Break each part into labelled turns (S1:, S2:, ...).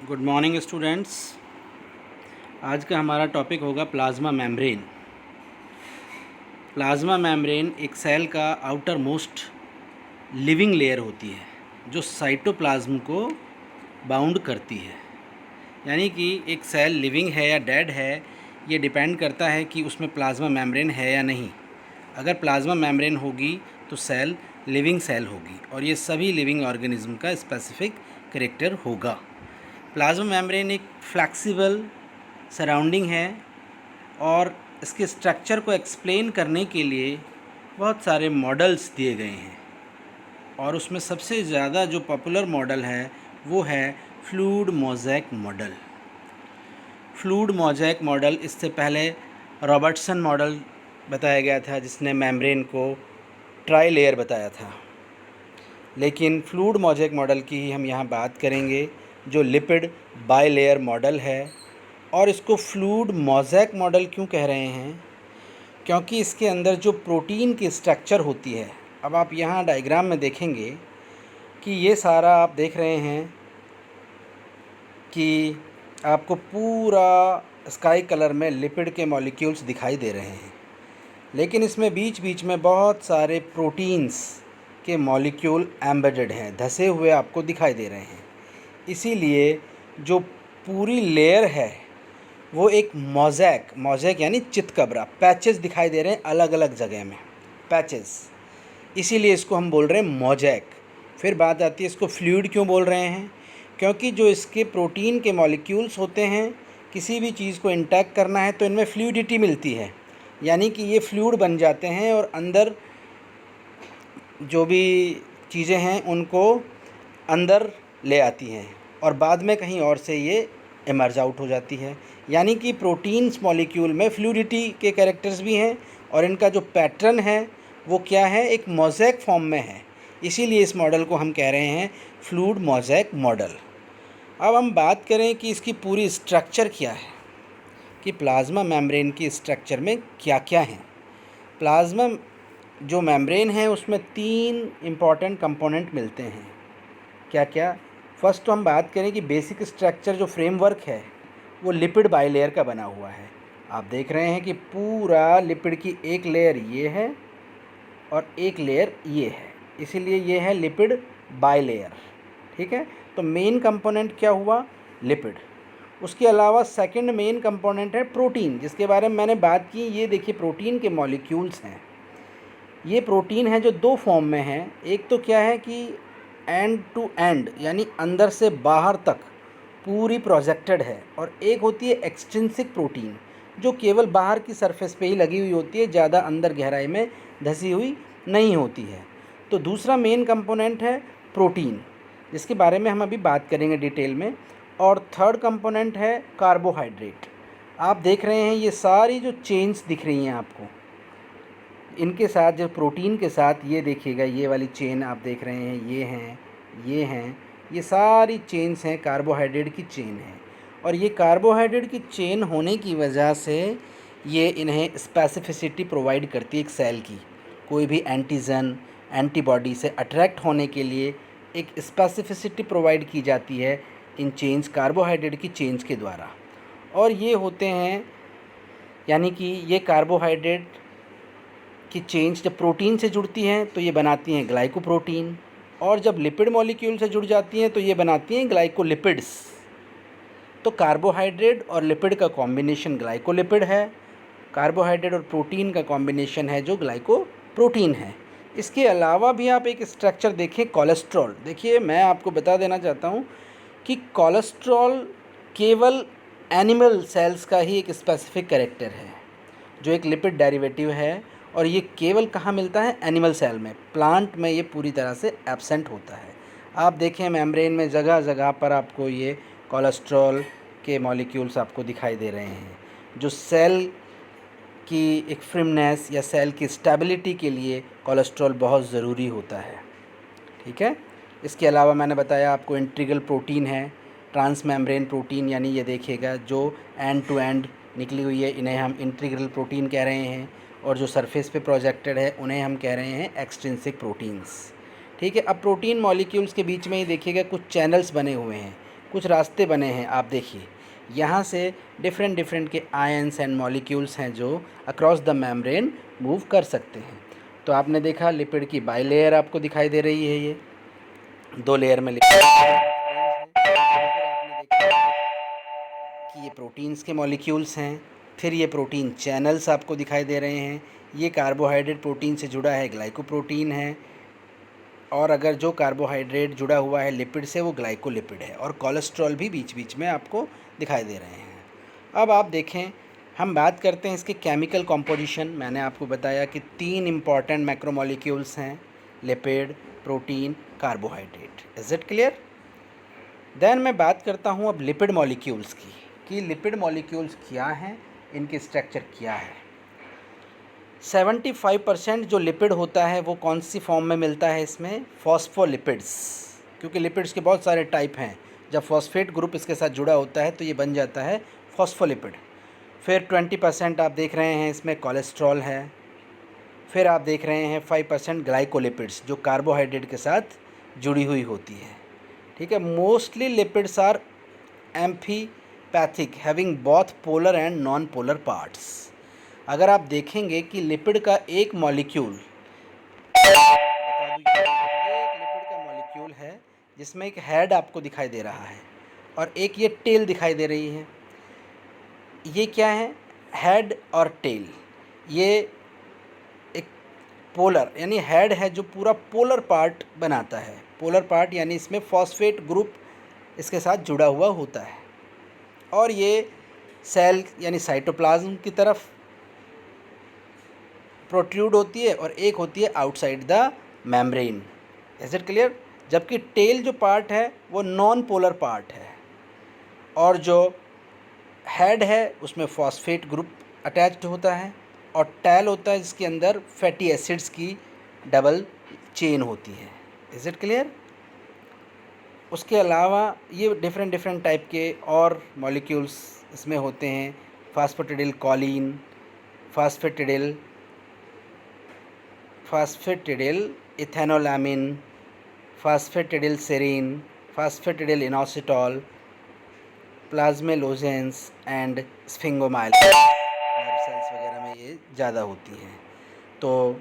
S1: Good morning students. आज का हमारा टॉपिक होगा प्लाज्मा मेम्ब्रेन। प्लाज्मा मेम्ब्रेन एक सेल का आउटर मोस्ट लिविंग लेयर होती है जो साइटोप्लाज्म को बाउंड करती है। यानी कि एक सेल लिविंग है या डेड है, ये डिपेंड करता है कि उसमें प्लाज्मा मेम्ब्रेन है या नहीं। अगर प्लाज्मा मेम्ब्रेन होगी तो सेल लिविंग सेल होगी और ये सभी लिविंग ऑर्गेनिज्म का स्पेसिफिक कैरेक्टर होगा। प्लाज्मा मेम्ब्रेन एक फ्लैक्सिबल सराउंडिंग है और इसके स्ट्रक्चर को एक्सप्लेन करने के लिए बहुत सारे मॉडल्स दिए गए हैं और उसमें सबसे ज़्यादा जो पॉपुलर मॉडल है वो है fluid mosaic model. Fluid mosaic model इससे पहले रॉबर्टसन मॉडल बताया गया था जिसने मेम्ब्रेन को ट्राई लेयर बताया था, लेकिन फ्लूइड मोज़ेक मॉडल की ही हम यहाँ बात करेंगे जो लिपिड बाइलेयर मॉडल है। और इसको फ्लूइड मोज़ेक मॉडल क्यों कह रहे हैं? क्योंकि इसके अंदर जो प्रोटीन की स्ट्रक्चर होती है, अब आप यहाँ डायग्राम में देखेंगे कि ये सारा आप देख रहे हैं कि आपको पूरा स्काई कलर में लिपिड के मॉलिक्यूल्स दिखाई दे रहे हैं, लेकिन इसमें बीच बीच में बहुत सारे प्रोटीन्स के मॉलिक्यूल एम्बेडेड हैं, धसे हुए आपको दिखाई दे रहे हैं। इसीलिए जो पूरी लेयर है वो एक मोज़ेक यानी चितकबरा, पैचेस दिखाई दे रहे हैं अलग अलग जगह में, पैचेस, इसीलिए इसको हम बोल रहे हैं मोज़ेक। फिर बात आती है इसको फ्लूइड क्यों बोल रहे हैं? क्योंकि जो इसके प्रोटीन के मॉलिक्यूल्स होते हैं, किसी भी चीज़ को इंटैक्ट करना है तो इनमें फ्लूइडिटी मिलती है, यानी कि ये फ्लूइड बन जाते हैं और अंदर जो भी चीज़ें हैं उनको अंदर ले आती हैं और बाद में कहीं और से ये इमर्ज आउट हो जाती है। यानी कि प्रोटीन्स मॉलिक्यूल में फ्लूइडिटी के कैरेक्टर्स भी हैं और इनका जो पैटर्न है वो क्या है, एक मोज़ेक फॉर्म में है। इसीलिए इस मॉडल को हम कह रहे हैं फ्लूइड मोज़ेक मॉडल। अब हम बात करें कि इसकी पूरी स्ट्रक्चर क्या है, कि प्लाज्मा मेम्ब्रेन की स्ट्रक्चर में क्या क्या है। प्लाज्मा जो मेम्ब्रेन है उसमें 3 इम्पॉर्टेंट कंपोनेंट मिलते हैं। क्या क्या? फर्स्ट तो हम बात करें कि बेसिक स्ट्रक्चर जो फ्रेमवर्क है वो लिपिड बाइलेयर का बना हुआ है। आप देख रहे हैं कि पूरा लिपिड की एक लेयर ये है और एक लेयर ये है, इसीलिए ये है लिपिड बाइलेयर। ठीक है, तो मेन कंपोनेंट क्या हुआ? लिपिड। उसके अलावा सेकंड मेन कंपोनेंट है प्रोटीन, जिसके बारे में मैंने बात की। ये देखिए प्रोटीन के मॉलिक्यूल्स हैं। ये प्रोटीन है जो 2 फॉर्म में है। एक तो क्या है कि एंड टू एंड यानी अंदर से बाहर तक पूरी प्रोजेक्टेड है, और एक होती है एक्सट्रिंसिक प्रोटीन जो केवल बाहर की सरफेस पे ही लगी हुई होती है, ज़्यादा अंदर गहराई में धसी हुई नहीं होती है। तो दूसरा मेन कंपोनेंट है प्रोटीन, जिसके बारे में हम अभी बात करेंगे डिटेल में। और थर्ड कंपोनेंट है कार्बोहाइड्रेट। आप देख रहे हैं ये सारी जो चेन्स दिख रही हैं आपको, इनके साथ जो प्रोटीन के साथ ये देखिएगा, ये वाली चेन आप देख रहे हैं, ये हैं, ये सारी चेन्स हैं, कार्बोहाइड्रेट की चेन है। और ये कार्बोहाइड्रेट की चेन होने की वजह से ये इन्हें स्पेसिफिसिटी प्रोवाइड करती है एक सेल की। कोई भी एंटीजन एंटीबॉडी से अट्रैक्ट होने के लिए एक स्पेसिफिसिटी प्रोवाइड की जाती है इन चेन्स, कार्बोहाइड्रेट की चेन्स के द्वारा। और ये होते हैं, यानी कि ये कार्बोहाइड्रेट की चेन्स जब प्रोटीन से जुड़ती हैं तो ये बनाती हैं ग्लाइकोप्रोटीन, और जब लिपिड मॉलिक्यूल से जुड़ जाती हैं तो ये बनाती हैं ग्लाइकोलिपिड्स। तो कार्बोहाइड्रेट और लिपिड का कॉम्बिनेशन ग्लाइकोलिपिड है, कार्बोहाइड्रेट और प्रोटीन का कॉम्बिनेशन है जो ग्लाइकोप्रोटीन है। इसके अलावा भी आप एक स्ट्रक्चर देखें, कोलेस्ट्रॉल। देखिए मैं आपको बता देना चाहता हूँ कि कोलेस्ट्रॉल केवल एनिमल सेल्स का ही एक स्पेसिफिक कैरेक्टर है जो एक लिपिड डेरिवेटिव है, और ये केवल कहाँ मिलता है? एनिमल सेल में। प्लांट में ये पूरी तरह से एब्सेंट होता है। आप देखें मेम्ब्रेन में जगह जगह पर आपको ये कोलेस्ट्रॉल के मॉलिक्यूल्स आपको दिखाई दे रहे हैं, जो सेल की एक फ्रिमनेस या सेल की स्टेबिलिटी के लिए कोलेस्ट्रॉल बहुत ज़रूरी होता है। ठीक है, इसके अलावा मैंने बताया आपको इंटीग्रल प्रोटीन है, ट्रांस मेम्ब्रेन प्रोटीन, यानी ये देखिएगा जो एंड टू एंड निकली हुई है इन्हें हम इंटीग्रल प्रोटीन कह रहे हैं, और जो सरफेस पे प्रोजेक्टेड है उन्हें हम कह रहे हैं एक्सट्रिंसिक प्रोटीन्स। ठीक है, अब प्रोटीन मॉलिक्यूल्स के बीच में ही देखिएगा कुछ चैनल्स बने हुए हैं, कुछ रास्ते बने हैं, आप देखिए यहाँ से डिफरेंट डिफरेंट के आयंस एंड मॉलिक्यूल्स हैं जो अक्रॉस द मेम्ब्रेन मूव कर सकते हैं। तो आपने देखा लिपिड की बाई लेयर आपको दिखाई दे रही है, ये 2 लेयर में लिपिड है। फिर आपने देखा कि ये प्रोटीन्स के मॉलिक्यूल्स हैं। फिर ये प्रोटीन चैनल्स आपको दिखाई दे रहे हैं। ये कार्बोहाइड्रेट प्रोटीन से जुड़ा है, ग्लाइकोप्रोटीन है, और अगर जो कार्बोहाइड्रेट जुड़ा हुआ है लिपिड से वो ग्लाइकोलिपिड है, और कोलेस्ट्रॉल भी बीच बीच में आपको दिखाई दे रहे हैं। अब आप देखें, हम बात करते हैं इसके केमिकल कॉम्पोजिशन। मैंने आपको बताया कि 3 इम्पॉर्टेंट मैक्रोमोलिक्यूल्स हैं, lipid, protein, carbohydrate. Is it clear? Then मैं बात करता हूँ अब लिपिड मॉलिक्यूल्स की, कि लिपिड मॉलिक्यूल्स क्या हैं, इनके स्ट्रक्चर क्या है। 75% जो लिपिड होता है वो कौन सी फॉर्म में मिलता है इसमें? फॉस्फोलिपिड्स, क्योंकि लिपिड्स के बहुत सारे टाइप हैं। जब फॉस्फेट ग्रुप इसके साथ जुड़ा होता है तो ये बन जाता है फॉस्फोलिपिड। फिर 20% आप देख रहे हैं इसमें कोलेस्ट्रॉल है। फिर आप देख रहे हैं 5% ग्लाइकोलिपिड्स जो कार्बोहाइड्रेट के साथ जुड़ी हुई होती है। ठीक है, mostly lipids are amphipathic having both polar and non polar parts. अगर आप देखेंगे कि लिपिड का एक मॉलिक्यूल, बता दूँ, एक लिपिड का मॉलिक्यूल है जिसमें एक हेड आपको दिखाई दे रहा है और एक ये टेल दिखाई दे रही है। ये क्या है? हेड और टेल। ये एक पोलर यानी हेड है जो पूरा पोलर पार्ट बनाता है। पोलर पार्ट यानी इसमें फॉस्फेट ग्रुप इसके साथ जुड़ा हुआ होता है, और ये सेल यानी साइटोप्लाज्म की तरफ प्रोट्रूड होती है, और एक होती है outside the membrane. Is it clear? जबकि टेल जो पार्ट है वो नॉन पोलर पार्ट है, और जो हेड है उसमें फॉस्फेट ग्रुप अटैच्ड होता है, और टेल होता है जिसके अंदर फैटी एसिड्स की डबल चेन होती है। Is it clear? उसके अलावा ये डिफरेंट डिफरेंट टाइप के और मॉलिक्यूल्स इसमें होते हैं। Phosphatidyl choline, phosphatidyl ethanolamine, phosphatidyl serine, phosphatidyl inositol, plasmalogens and sphingomyelin nerve cells वगैरह में ये ज़्यादा होती हैं। तो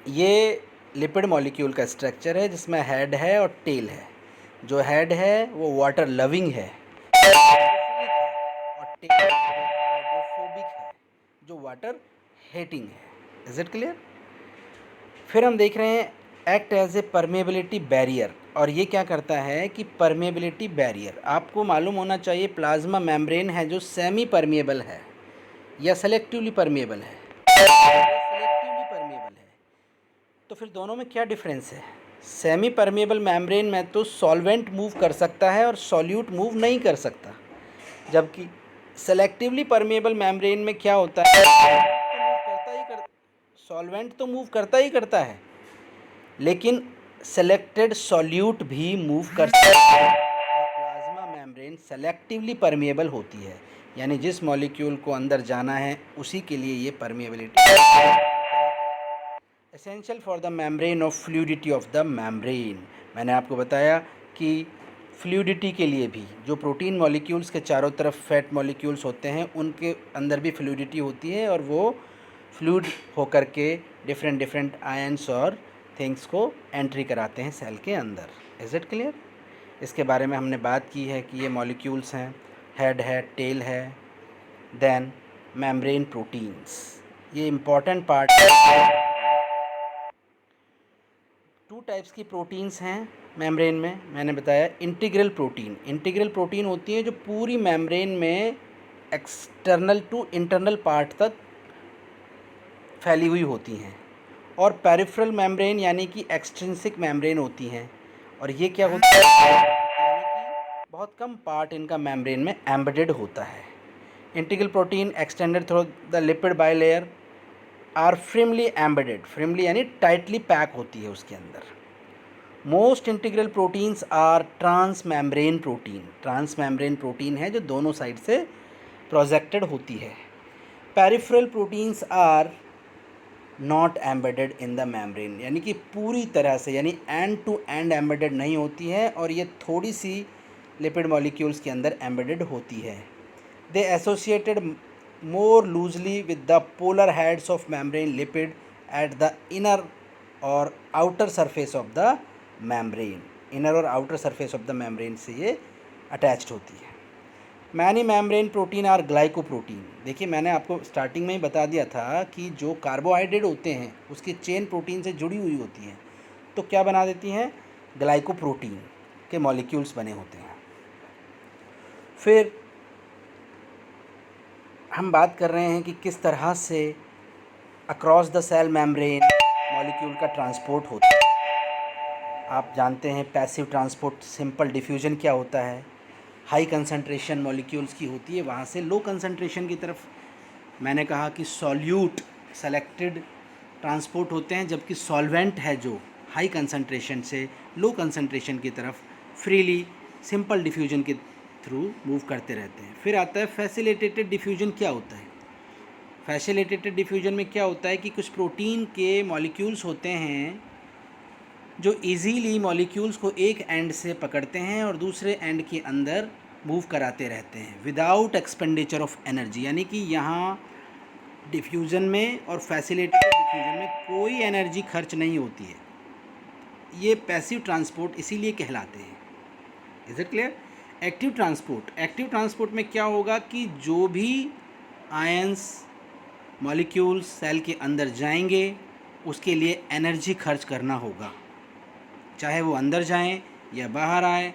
S1: ये लिपिड मॉलिक्यूल का स्ट्रक्चर है जिसमें हेड है और टेल है। जो हेड है वो वाटर लविंग है और टेल हाइड्रोफोबिक है जो वाटर हेटिंग है। Is it clear? फिर हम देख रहे हैं act as a permeability barrier. और ये क्या करता है कि परमेबिलिटी बैरियर, आपको मालूम होना चाहिए प्लाज्मा मेम्ब्रेन है जो सेमी परमेबल है या सेलेक्टिवली परमेबल है। सेलेक्टिवली परमेबल है, तो फिर दोनों में क्या डिफरेंस है? सेमी परमेबल मेम्ब्रेन में तो सॉल्वेंट मूव कर सकता है और सॉल्यूट मूव नहीं कर सकता, जबकि सेलेक्टिवली परमेबल मेम्ब्रेन में क्या होता है? सॉल्वेंट तो मूव करता ही करता है, लेकिन सेलेक्टेड सॉल्यूट भी मूव कर सकता है। और प्लाज्मा मेम्ब्रेन सेलेक्टिवली परमेबल होती है, यानी जिस मॉलिक्यूल को अंदर जाना है उसी के लिए ये permeability. Essential for the membrane of fluidity of the membrane. मैंने आपको बताया कि फ्लूइडिटी के लिए भी जो प्रोटीन मॉलिक्यूल्स के चारों तरफ फैट मॉलिक्यूल्स होते हैं उनके अंदर भी फ्लूइडिटी होती है, और वो फ्लूइड होकर के डिफरेंट डिफरेंट आयंस और थिंग्स को एंट्री कराते हैं सेल के अंदर। Is it clear? इसके बारे में हमने बात की है कि ये मॉलिक्यूल्स हैं, हेड है, टेल है, देन मेम्ब्रेन प्रोटीन्स, ये इम्पॉर्टेंट पार्ट है। 2 टाइप्स की प्रोटीन्स हैं मेम्ब्रेन में, मैंने बताया। इंटीग्रल प्रोटीन, इंटीग्रल प्रोटीन होती है जो पूरी मेम्ब्रेन में एक्सटर्नल टू इंटरनल पार्ट तक फैली हुई होती हैं, और पेरिफेरल मेम्ब्रेन यानी कि एक्सट्रिंसिक मेम्ब्रेन होती हैं। और ये क्या होता है? यानी कि बहुत कम पार्ट इनका मेम्ब्रेन में एम्बेडेड होता है। Integral protein extended through the lipid bilayer are firmly embedded, firmly यानी टाइटली पैक होती है उसके अंदर। Most integral proteins are trans membrane protein, trans membrane protein है जो दोनों साइड से प्रोजेक्टेड होती है। Peripheral proteins are not embedded in the membrane, यानी कि पूरी तरह से यानी एंड टू एंड एम्बेडेड नहीं होती है, और ये थोड़ी सी लिपिड मॉलिक्यूल्स के अंदर एम्बेडेड होती है। They associated more loosely with the polar heads of membrane lipid at the inner और outer surface of the membrane. Inner और outer surface of the membrane से ये अटैच्ड होती है। Many membrane protein are glycoprotein. देखिए मैंने आपको starting में ही बता दिया था कि जो कार्बोहाइड्रेट होते हैं उसकी चेन प्रोटीन से जुड़ी हुई होती है, तो क्या बना देती हैं, ग्लाइकोप्रोटीन के मॉलिक्यूल्स बने होते हैं। फिर हम बात कर रहे हैं कि किस तरह से across the cell membrane molecule का ट्रांसपोर्ट होता है। आप जानते हैं पैसिव ट्रांसपोर्ट, सिंपल डिफ्यूजन क्या होता है, हाई कंसंट्रेशन मॉलिक्यूल्स की होती है, वहाँ से लो कंसंट्रेशन की तरफ मैंने कहा कि सॉल्यूट सेलेक्टेड ट्रांसपोर्ट होते हैं, जबकि सॉल्वेंट है जो हाई कंसंट्रेशन से लो कंसंट्रेशन की तरफ फ्रीली सिंपल डिफ्यूजन के थ्रू मूव करते रहते हैं। फिर आता है फैसिलिटेटेड डिफ्यूजन। क्या होता है फैसिलिटेटेड डिफ्यूजन में? क्या होता है कि कुछ प्रोटीन के मॉलिक्यूल्स होते हैं जो इजीली मॉलिक्यूल्स को एक एंड से पकड़ते हैं और दूसरे एंड के अंदर मूव कराते रहते हैं विदाउट एक्सपेंडिचर ऑफ एनर्जी। यानी कि यहाँ डिफ्यूज़न में और फैसिलिटेटेड डिफ्यूज़न में कोई एनर्जी खर्च नहीं होती है। ये पैसिव ट्रांसपोर्ट इसीलिए कहलाते हैं। Is it clear? Active transport. Active transport में क्या होगा कि जो भी आयंस मॉलिक्यूल्स सेल के अंदर जाएंगे उसके लिए एनर्जी खर्च करना होगा, चाहे वो अंदर जाएं या बाहर आए,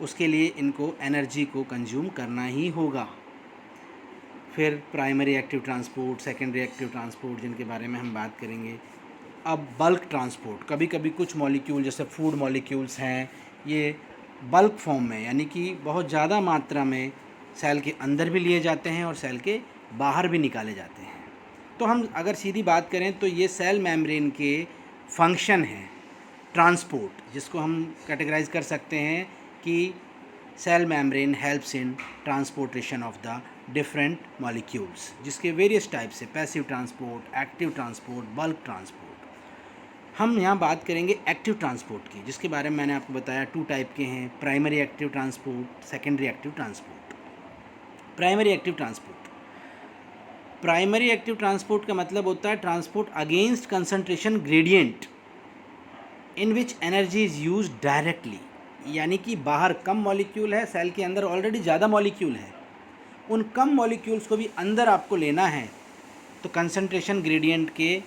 S1: उसके लिए इनको एनर्जी को कंज्यूम करना ही होगा। फिर primary active transport, secondary active transport, जिनके बारे में हम बात करेंगे। अब बल्क ट्रांसपोर्ट। कभी कभी कुछ मॉलिक्यूल जैसे फूड मॉलिक्यूल्स हैं, ये बल्क फॉर्म में यानी कि बहुत ज़्यादा मात्रा में सेल के अंदर भी लिए जाते हैं और सेल के बाहर भी निकाले जाते हैं। तो हम अगर सीधी बात करें तो ये सेल मेम्ब्रेन के फंक्शन हैं ट्रांसपोर्ट, जिसको हम कैटेगराइज कर सकते हैं कि cell membrane helps in transportation of the different molecules, जिसके वेरियस टाइप्स है, passive transport, active transport, bulk transport. हम यहाँ बात करेंगे एक्टिव ट्रांसपोर्ट की, जिसके बारे में मैंने आपको बताया 2 टाइप के हैं, primary active transport, secondary active transport. Primary active transport. Primary active transport का मतलब होता है transport against concentration gradient in which energy is use directly. यानी कि बाहर कम मॉलिक्यूल है, सेल के अंदर ऑलरेडी ज़्यादा मॉलिक्यूल है, उन कम मॉलिक्यूल्स को भी अंदर आपको लेना है तो कंसंट्रेशन ग्रेडियंट के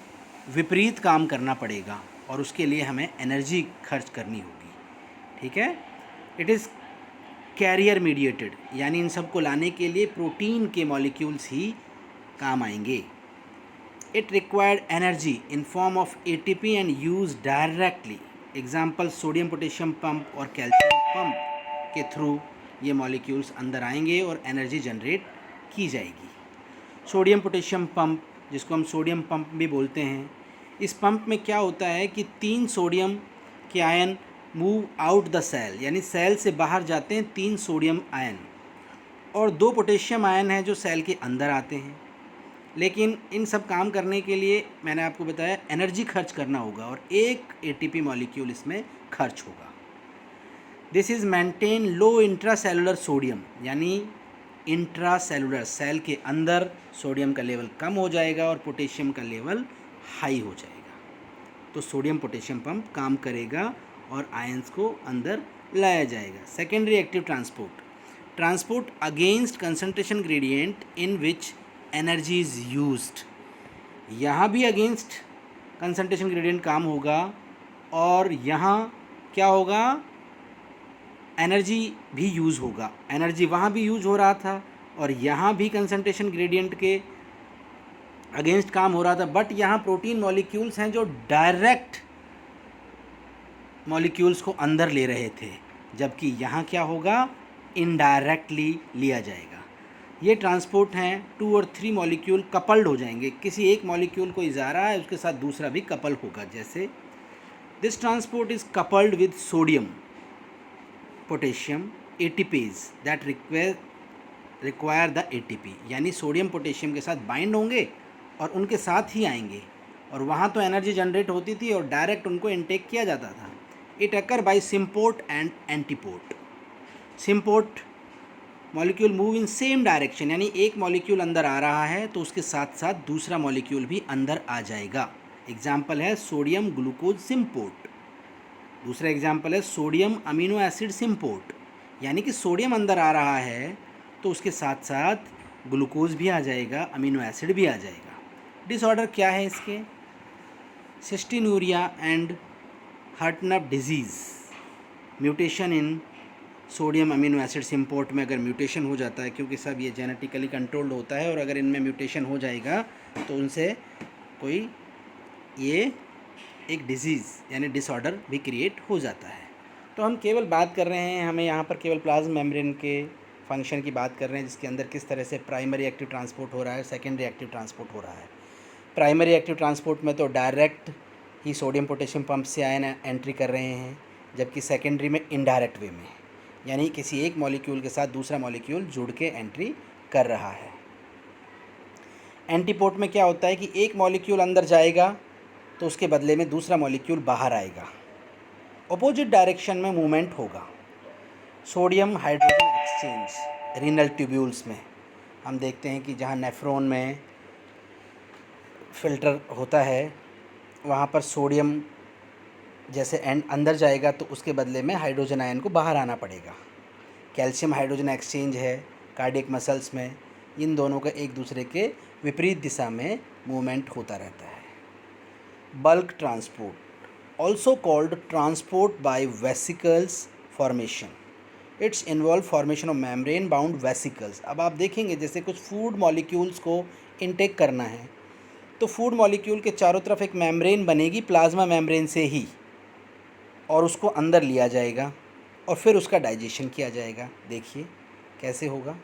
S1: विपरीत काम करना पड़ेगा और उसके लिए हमें एनर्जी खर्च करनी होगी। ठीक है? इट इज़ कैरियर मीडिएटेड, यानी इन सब को लाने के लिए प्रोटीन के मॉलिक्यूल्स ही काम आएंगे। It required energy in form of ATP and use directly. Example sodium potassium pump और कैल्शियम पंप के थ्रू ये मॉलिक्यूल्स अंदर आएंगे और एनर्जी जनरेट की जाएगी। सोडियम पोटेशियम पंप, जिसको हम सोडियम पंप भी बोलते हैं, इस पंप में क्या होता है कि 3 सोडियम के ion move out the cell, यानी सेल से बाहर जाते हैं 3 सोडियम आयन, और 2 पोटेशियम आयन हैं जो सेल के अंदर आते हैं। लेकिन इन सब काम करने के लिए मैंने आपको बताया एनर्जी खर्च करना होगा और एक ATP मॉलिक्यूल इसमें खर्च होगा। This is maintain low intracellular sodium, यानी इंट्रासेलुलर सेल के अंदर सोडियम का लेवल कम हो जाएगा और पोटेशियम का लेवल हाई हो जाएगा। तो सोडियम पोटेशियम पंप काम करेगा और आयंस को अंदर लाया जाएगा। Secondary active transport. Transport against concentration gradient in which energy is used. यहाँ भी अगेंस्ट कंसंट्रेशन ग्रेडियंट काम होगा और यहाँ क्या होगा, एनर्जी भी यूज़ होगा। एनर्जी वहाँ भी यूज़ हो रहा था और यहाँ भी कंसंट्रेशन ग्रेडियंट के अगेंस्ट काम हो रहा था, बट यहाँ प्रोटीन मॉलिक्यूल्स हैं जो डायरेक्ट मॉलिक्यूल्स को अंदर ले रहे थे, जबकि यहाँ क्या होगा, इनडायरेक्टली लिया जाएगा। ये ट्रांसपोर्ट हैं 2 और 3 मॉलिक्यूल कपल्ड हो जाएंगे, किसी एक मॉलिक्यूल को जा रहा है उसके साथ दूसरा भी कपल होगा। जैसे this transport is coupled with sodium potassium ATPs that require the ATP, यानी सोडियम पोटेशियम के साथ बाइंड होंगे और उनके साथ ही आएंगे, और वहाँ तो एनर्जी जनरेट होती थी और डायरेक्ट उनको इनटेक किया जाता था। It occur by symport and antiport. Symport molecule move in same direction, यानी एक मॉलिक्यूल अंदर आ रहा है तो उसके साथ साथ दूसरा मॉलिक्यूल भी अंदर आ जाएगा। एग्जाम्पल है सोडियम ग्लूकोज सिम्पोर्ट। दूसरा एग्जाम्पल है सोडियम अमीनो एसिड सिम्पोर्ट, यानी कि सोडियम अंदर आ रहा है तो उसके साथ साथ ग्लूकोज भी आ जाएगा, अमीनो एसिड भी आ जाएगा। डिसऑर्डर क्या है इसके? Cystinuria and Hartnup disease. Mutation in sodium amino acid symport में अगर म्यूटेशन हो जाता है, क्योंकि सब ये जेनेटिकली कंट्रोल्ड होता है, और अगर इनमें म्यूटेशन हो जाएगा तो उनसे कोई ये एक डिजीज़ यानी डिसऑर्डर भी क्रिएट हो जाता है। तो हम केवल बात कर रहे हैं, हमें यहाँ पर केवल प्लाज्मा मेम्ब्रेन के फंक्शन की बात कर रहे हैं, जिसके अंदर किस तरह से प्राइमरी एक्टिव ट्रांसपोर्ट हो रहा है, सेकेंडरी एक्टिव ट्रांसपोर्ट हो रहा है। प्राइमरी एक्टिव ट्रांसपोर्ट में तो डायरेक्ट ही सोडियम पोटेशियम पंप से आयन एंट्री कर रहे हैं, जबकि सेकेंडरी में इनडायरेक्ट वे में, यानी किसी एक मॉलिक्यूल के साथ दूसरा मॉलिक्यूल जुड़ के एंट्री कर रहा है। एंटीपोर्ट में क्या होता है कि एक मॉलिक्यूल अंदर जाएगा तो उसके बदले में दूसरा मॉलिक्यूल बाहर आएगा, अपोजिट डायरेक्शन में मूवमेंट होगा। Sodium hydrogen exchange renal tubules में हम देखते हैं कि जहाँ नेफ्रॉन में फ़िल्टर होता है वहाँ पर सोडियम जैसे अंदर जाएगा तो उसके बदले में हाइड्रोजन आयन को बाहर आना पड़ेगा। कैल्शियम हाइड्रोजन एक्सचेंज है कार्डियक मसल्स में, इन दोनों का एक दूसरे के विपरीत दिशा में मूवमेंट होता रहता है। Bulk transport also called transport bye vesicles formation, it's involve formation of membrane bound vesicles. अब आप देखेंगे जैसे कुछ फूड मॉलिक्यूल्स को इनटेक करना है तो फूड मॉलिक्यूल के चारों तरफ एक मेम्ब्रेन बनेगी प्लाज्मा मेम्ब्रेन से ही, और उसको अंदर लिया जाएगा और फिर उसका डाइजेशन किया जाएगा। देखिए कैसे होगा।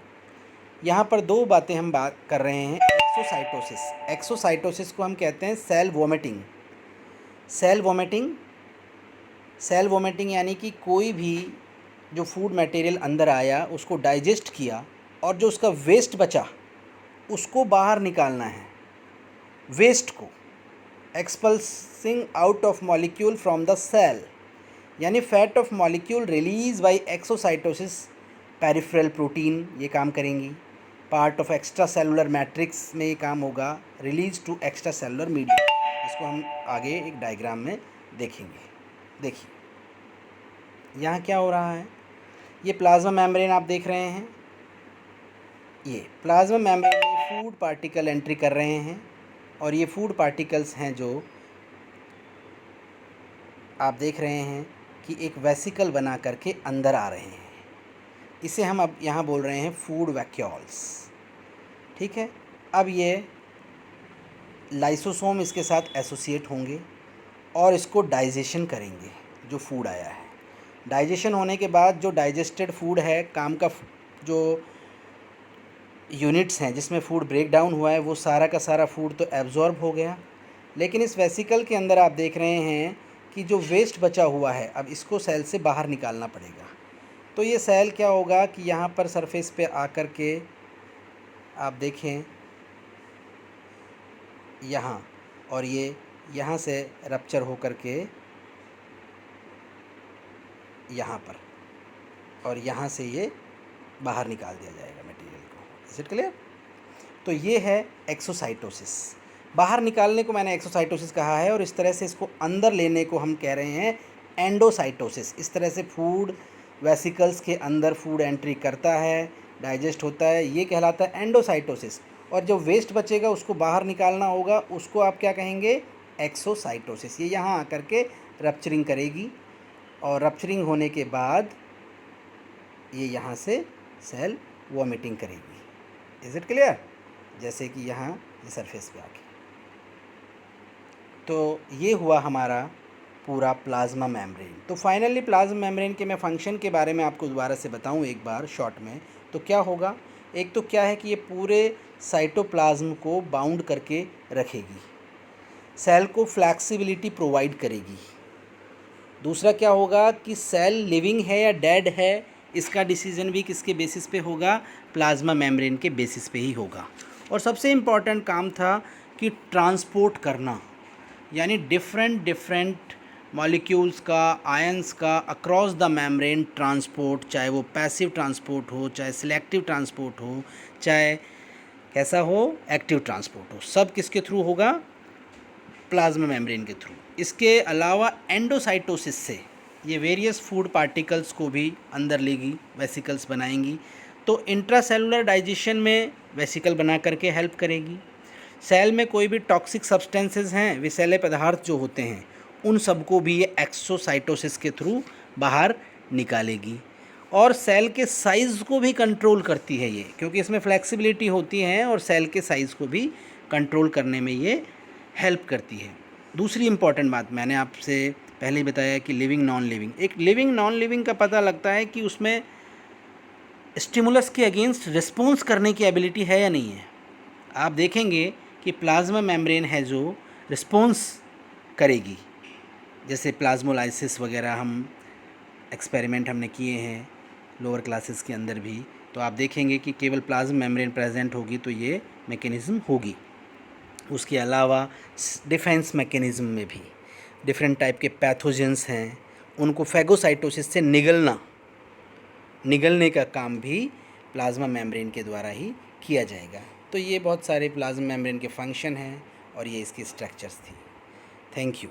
S1: यहाँ पर दो बातें हम बात कर रहे हैं। एक्सोसाइटोसिस, एक्सोसाइटोसिस को हम कहते हैं सेल वोमिटिंग। सेल वोमिटिंग यानी कि कोई भी जो फूड मटेरियल अंदर आया उसको डाइजेस्ट किया और जो उसका वेस्ट बचा उसको बाहर निकालना है। वेस्ट को expulsing out of molecule from the cell, यानी fat of molecule release by exocytosis. Peripheral protein ये काम करेंगी, part of extra cellular matrix में ये काम होगा, release to extra cellular medium. इसको हम आगे एक डायग्राम में देखेंगे। देखिए यहाँ क्या हो रहा है, ये प्लाज्मा मेम्ब्रेन आप देख रहे हैं, ये प्लाज्मा मेम्ब्रेन में फूड पार्टिकल एंट्री कर रहे हैं, और ये फूड पार्टिकल्स हैं जो आप देख रहे हैं कि एक वेसिकल बना करके अंदर आ रहे हैं। इसे हम अब यहाँ बोल रहे हैं फूड वैक्यूल्स। ठीक है, अब ये लाइसोसोम इसके साथ एसोसिएट होंगे और इसको डाइजेशन करेंगे जो फूड आया है। डाइजेशन होने के बाद जो डाइजेस्टेड फूड है, काम का जो यूनिट्स हैं जिसमें फूड ब्रेक डाउन हुआ है, वो सारा का सारा फूड तो एब्जॉर्ब हो गया, लेकिन इस वेसिकल के अंदर आप देख रहे हैं कि जो वेस्ट बचा हुआ है अब इसको सेल से बाहर निकालना पड़ेगा। तो ये सेल क्या होगा कि यहाँ पर सरफेस पे आकर के आप देखें यहाँ, और ये यहाँ से रप्चर हो कर के यहाँ पर, और यहाँ से ये बाहर निकाल दिया जाएगा मटेरियल को। Is it clear? तो ये है एक्सोसाइटोसिस। बाहर निकालने को मैंने एक्सोसाइटोसिस कहा है, और इस तरह से इसको अंदर लेने को हम कह रहे हैं एंडोसाइटोसिस। इस तरह से फूड वेसिकल्स के अंदर फूड एंट्री करता है, डाइजेस्ट होता है, ये कहलाता है एंडोसाइटोसिस। और जो वेस्ट बचेगा उसको बाहर निकालना होगा, उसको आप क्या कहेंगे? एक्सोसाइटोसिस। ये यहाँ आकर के रप्चरिंग करेगी, और रप्चरिंग होने के बाद ये यहाँ से सेल वॉमिटिंग करेगी। Is it clear? जैसे कि यहाँ ये सरफेस पे आके। तो ये हुआ हमारा पूरा प्लाज्मा मेम्ब्रेन। तो फाइनली प्लाज्मा मेम्ब्रेन के मैं फंक्शन के बारे में आपको दोबारा से बताऊं एक बार शॉर्ट में, तो क्या होगा? एक तो क्या है कि ये पूरे साइटोप्लाज्म को बाउंड करके रखेगी, सेल को फ्लैक्सिबिलिटी प्रोवाइड करेगी। दूसरा क्या होगा कि सेल लिविंग है या डेड है, इसका डिसीजन भी किसके बेसिस पे होगा? प्लाज्मा मेम्ब्रेन के बेसिस पे ही होगा। और सबसे इम्पॉर्टेंट काम था कि ट्रांसपोर्ट करना, यानी डिफरेंट मॉलिक्यूल्स का, आयंस का अक्रॉस द मेम्ब्रेन ट्रांसपोर्ट, चाहे वो पैसिव ट्रांसपोर्ट हो, चाहे सिलेक्टिव ट्रांसपोर्ट हो, चाहे कैसा हो, एक्टिव ट्रांसपोर्ट हो, सब किसके थ्रू होगा, प्लाज्मा मेम्ब्रेन के थ्रू। इसके अलावा एंडोसाइटोसिस से ये वेरियस फूड पार्टिकल्स को भी अंदर लेगी, वेसिकल्स बनाएंगी, तो इंट्रासेलुलर डाइजेशन में वेसिकल बना करके हेल्प करेगी। सेल में कोई भी टॉक्सिक सब्सटेंसेस हैं, विषैले पदार्थ जो होते हैं, उन सबको भी ये एक्सोसाइटोसिस के थ्रू बाहर निकालेगी। और सेल के साइज़ को भी कंट्रोल करती है ये, क्योंकि इसमें फ्लेक्सिबिलिटी होती है और सेल के साइज़ को भी कंट्रोल करने में ये हेल्प करती है। दूसरी इम्पॉर्टेंट बात मैंने आपसे पहले ही बताया कि लिविंग नॉन लिविंग, एक लिविंग नॉन लिविंग का पता लगता है कि उसमें स्टिमुलस के अगेंस्ट रिस्पॉन्स करने की एबिलिटी है या नहीं है। आप देखेंगे कि प्लाज्मा मेम्ब्रेन है जो रिस्पॉन्स करेगी, जैसे प्लाज्मोलाइसिस वगैरह हम एक्सपेरिमेंट हमने किए हैं लोअर क्लासेस के अंदर भी, तो आप देखेंगे कि केवल प्लाज्मा मेम्ब्रेन प्रेजेंट होगी तो ये मैकेनिज़्म होगी। उसके अलावा डिफेंस मैकेनिज़्म में भी डिफरेंट टाइप के पैथोजेंस हैं, उनको फैगोसाइटोसिस से निगलने का काम भी प्लाज्मा मेम्ब्रेन के द्वारा ही किया जाएगा। तो ये बहुत सारे प्लाज्मा मेम्ब्रेन के फंक्शन हैं और ये इसकी स्ट्रक्चर्स थी। Thank you.